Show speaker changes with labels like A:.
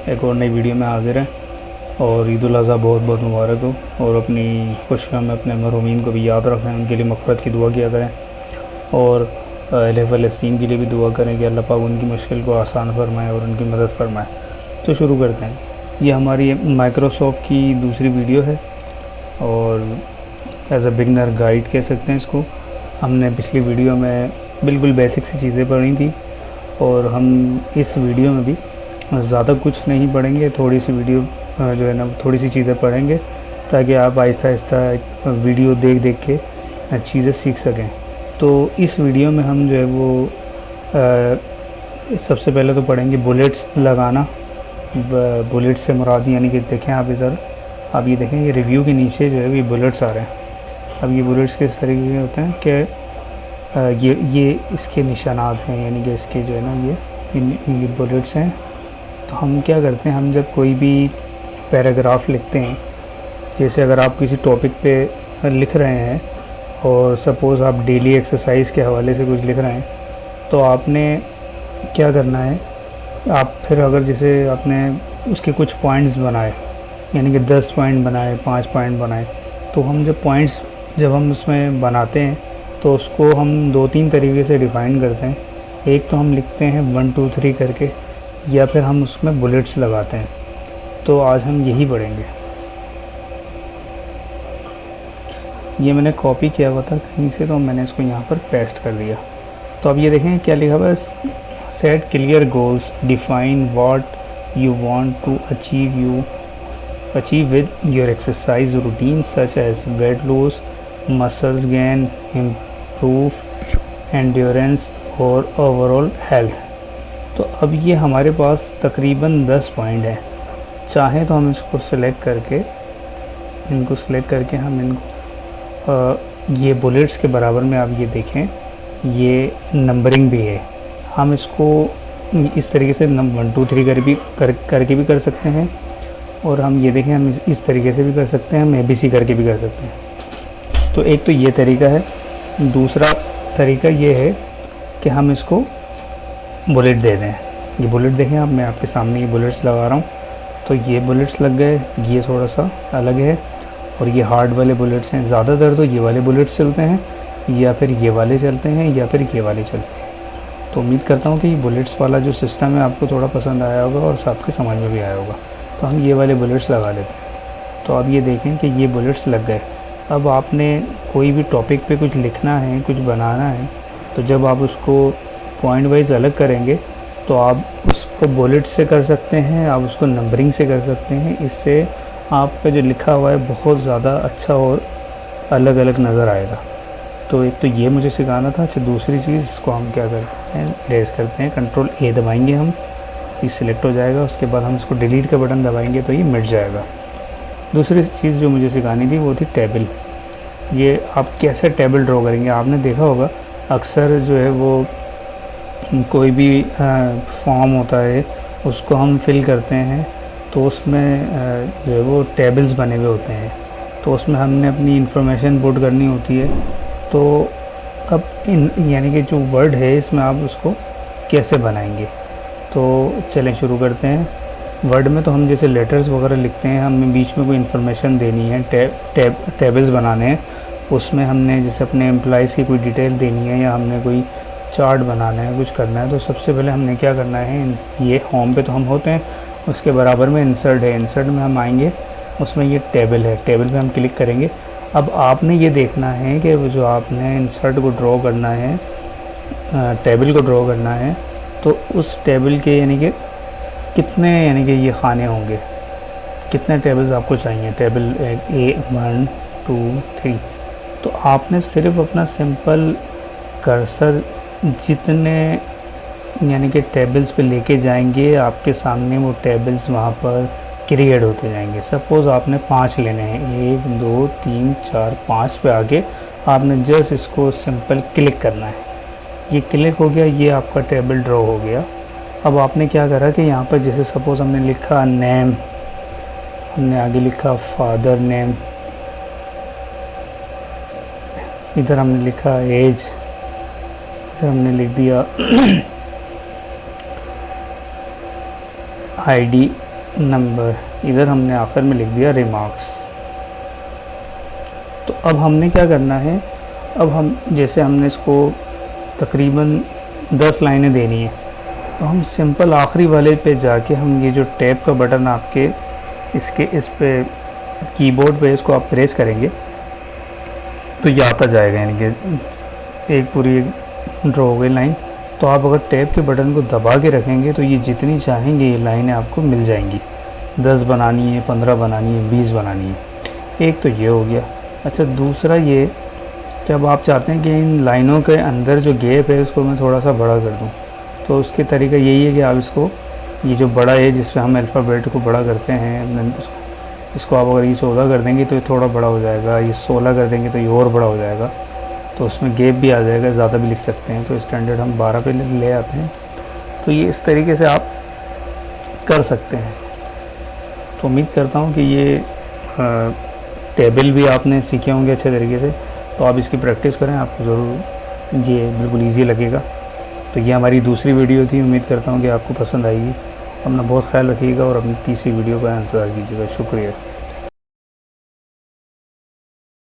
A: एक और नई वीडियो में हाजिर हैं। और ईद उल अज़हा बहुत बहुत मुबारक हो। और अपनी खुशियों में अपने मरहूमीन को भी याद रखें, उनके लिए मग़फ़िरत की दुआ किया करें। और अहले फ़लस्तीन के लिए भी दुआ करें कि अल्लाह पाक उनकी मुश्किल को आसान फरमाए और उनकी मदद फरमाए। तो शुरू करते हैं। ये हमारी माइक्रोसॉफ्ट की दूसरी वीडियो है और एज़ अ बिगनर गाइड कह सकते हैं इसको। हमने पिछली वीडियो में बिल्कुल बेसिक सी चीज़ें पढ़ी थी और हम इस वीडियो में भी ज़्यादा कुछ नहीं पढ़ेंगे, थोड़ी सी वीडियो जो है ना थोड़ी सी चीज़ें पढ़ेंगे ताकि आप आहिस्ता आहिस्ता वीडियो देख देख के चीज़ें सीख सकें। तो इस वीडियो में हम जो है वो सबसे पहले तो पढ़ेंगे बुलेट्स लगाना। बुलेट्स से मुराद यानी कि देखें आप इधर, आप ये देखें ये रिव्यू के नीचे जो है ये बुलेट्स आ रहे हैं। अब ये बुलेट्स किस तरीके के होते हैं कि ये इसके निशानात हैं, यानी कि इसके जो है ना ये बुलेट्स हैं। तो हम क्या करते हैं, हम जब कोई भी पैराग्राफ लिखते हैं, जैसे अगर आप किसी टॉपिक पे लिख रहे हैं और सपोज़ आप डेली एक्सरसाइज के हवाले से कुछ लिख रहे हैं, तो आपने क्या करना है, आप फिर अगर जैसे आपने उसके कुछ पॉइंट्स बनाए, यानी कि 10 पॉइंट बनाए, 5 पॉइंट बनाए, तो हम जब पॉइंट्स जब हम उसमें बनाते हैं तो उसको हम 2-3 तरीके से डिफ़ाइन करते हैं। एक तो हम लिखते हैं 1 2 3 करके, या फिर हम उसमें बुलेट्स लगाते हैं। तो आज हम यही पढ़ेंगे। ये मैंने कॉपी किया हुआ था कहीं से, तो मैंने इसको यहाँ पर पेस्ट कर दिया। तो अब ये देखें क्या लिखा हुआ है, set clear goals, define what you want to achieve with your exercise routine such as weight loss, muscles gain, improve endurance और ओवरऑल हेल्थ। तो अब ये हमारे पास तकरीबन 10 पॉइंट हैं। चाहें तो हम इसको सिलेक्ट करके हम इनको ये बुलेट्स के बराबर में आप ये देखें, ये नंबरिंग भी है। हम इसको इस तरीके से 1 2 3 करके भी कर सकते हैं, और हम ये देखें हम इस तरीके से भी कर सकते हैं, हम ABC करके भी कर सकते हैं। तो एक तो ये तरीका है। दूसरा तरीका ये है कि हम इसको बुलेट दे दें। ये बुलेट देखें आप, मैं आपके सामने ये बुलेट्स लगा रहा हूँ, तो ये बुलेट्स लग गए, ये थोड़ा सा अलग है, और ये हार्ड वाले बुलेट्स हैं। ज़्यादातर तो ये वाले बुलेट्स चलते हैं, या फिर ये वाले चलते हैं, या फिर ये वाले चलते हैं। तो उम्मीद करता हूँ कि ये बुलेट्स वाला जो सिस्टम है आपको थोड़ा पसंद आया होगा और आपके समझ में भी आया होगा। तो हम ये वाले बुलेट्स लगा लेते हैं। तो अब ये देखें कि ये बुलेट्स लग गए। अब आपने कोई भी टॉपिक पे कुछ लिखना है, कुछ बनाना है, तो जब आप उसको पॉइंट वाइज अलग करेंगे तो आप उसको बुलेट से कर सकते हैं, आप उसको नंबरिंग से कर सकते हैं। इससे आपका जो लिखा हुआ है बहुत ज़्यादा अच्छा और अलग अलग नज़र आएगा। तो एक तो ये मुझे सिखाना था। अच्छा, दूसरी चीज़, इसको हम क्या करते हैं, रेस करते हैं, Ctrl A दबाएंगे हम, ये सिलेक्ट हो जाएगा। उसके बाद हम इसको डिलीट का बटन दबाएंगे तो ये मिट जाएगा। दूसरी चीज़ जो मुझे सिखानी थी वो थी टेबल। ये आप कैसे टेबल ड्रॉ करेंगे। आपने देखा होगा अक्सर जो है वो कोई भी फॉर्म होता है उसको हम फिल करते हैं, तो उसमें जो है वो टेबल्स बने हुए होते हैं, तो उसमें हमने अपनी इंफॉर्मेशन पुट करनी होती है। तो अब यानी कि जो वर्ड है इसमें आप उसको कैसे बनाएंगे, तो चलें शुरू करते हैं। वर्ड में तो हम जैसे लेटर्स वगैरह लिखते हैं, हमें बीच में कोई इन्फॉर्मेशन देनी है, टेबल्स बनाने हैं, उसमें हमने जैसे अपने एम्प्लॉइज़ की कोई डिटेल देनी है, या हमने कोई चार्ट बनाना है, कुछ करना है, तो सबसे पहले हमने क्या करना है, ये होम पे तो हम होते हैं, उसके बराबर में इंसर्ट है, इंसर्ट में हम आएंगे, उसमें ये टेबल है, टेबल पे हम क्लिक करेंगे। अब आपने ये देखना है कि जो आपने इंसर्ट को ड्रॉ करना है, टेबल को ड्रॉ करना है, तो उस टेबल के यानी कि कितने यानी कि ये खाने होंगे, कितने टेबल्स आपको चाहिए, टेबल A 1 2 3। तो आपने सिर्फ अपना सिंपल कर्सर जितने यानी कि टेबल्स पे लेके जाएंगे, आपके सामने वो टेबल्स वहाँ पर क्रिएट होते जाएंगे। सपोज़ आपने 5 लेने हैं, 1 2 3 4 5 पे आके आपने जस्ट इसको सिंपल क्लिक करना है। ये क्लिक हो गया, ये आपका टेबल ड्रॉ हो गया। अब आपने क्या करा कि यहाँ पर जैसे सपोज़ हमने लिखा नेम, हमने आगे लिखा फादर नेम, इधर हमने लिखा एज, इधर हमने लिख दिया आईडी नंबर, इधर हमने आखिर में लिख दिया रिमार्क्स। तो अब हमने क्या करना है, अब हम जैसे हमने इसको तकरीबन 10 लाइनें देनी है, तो हम सिंपल आखिरी वाले पे जाके हम ये जो टैब का बटन आपके इस पे कीबोर्ड पे इसको आप प्रेस करेंगे तो ये आता जाएगा, यानी कि एक पूरी ड्रॉ हो गई लाइन। तो आप अगर टैब के बटन को दबा के रखेंगे तो ये जितनी चाहेंगे ये लाइनें आपको मिल जाएंगी। 10 बनानी है, 15 बनानी है, 20 बनानी है। एक तो ये हो गया। अच्छा, दूसरा ये, जब आप चाहते हैं कि इन लाइनों के अंदर जो गैप है उसको मैं थोड़ा सा बड़ा कर दूँ, तो उसके तरीका यही है कि आप इसको, ये जो बड़ा है जिस पे हम अल्फ़ाबेट को बड़ा करते हैं, इसको आप अगर ये 14 कर देंगे तो ये थोड़ा बड़ा हो जाएगा, ये 16 कर देंगे तो ये और बड़ा हो जाएगा, तो उसमें गैप भी आ जाएगा, ज़्यादा भी लिख सकते हैं। तो स्टैंडर्ड हम 12 पे ले आते हैं। तो ये इस तरीके से आप कर सकते हैं। तो उम्मीद करता हूँ कि ये टेबल भी आपने सीखे होंगे अच्छे तरीके से, तो आप इसकी प्रैक्टिस करें, आपको ज़रूर ये बिल्कुल ईजी लगेगा। तो ये हमारी दूसरी वीडियो थी, उम्मीद करता हूँ कि आपको पसंद आएगी। अपना बहुत ख्याल रखिएगा और अपनी तीसरी वीडियो का इंतज़ार कीजिएगा। शुक्रिया।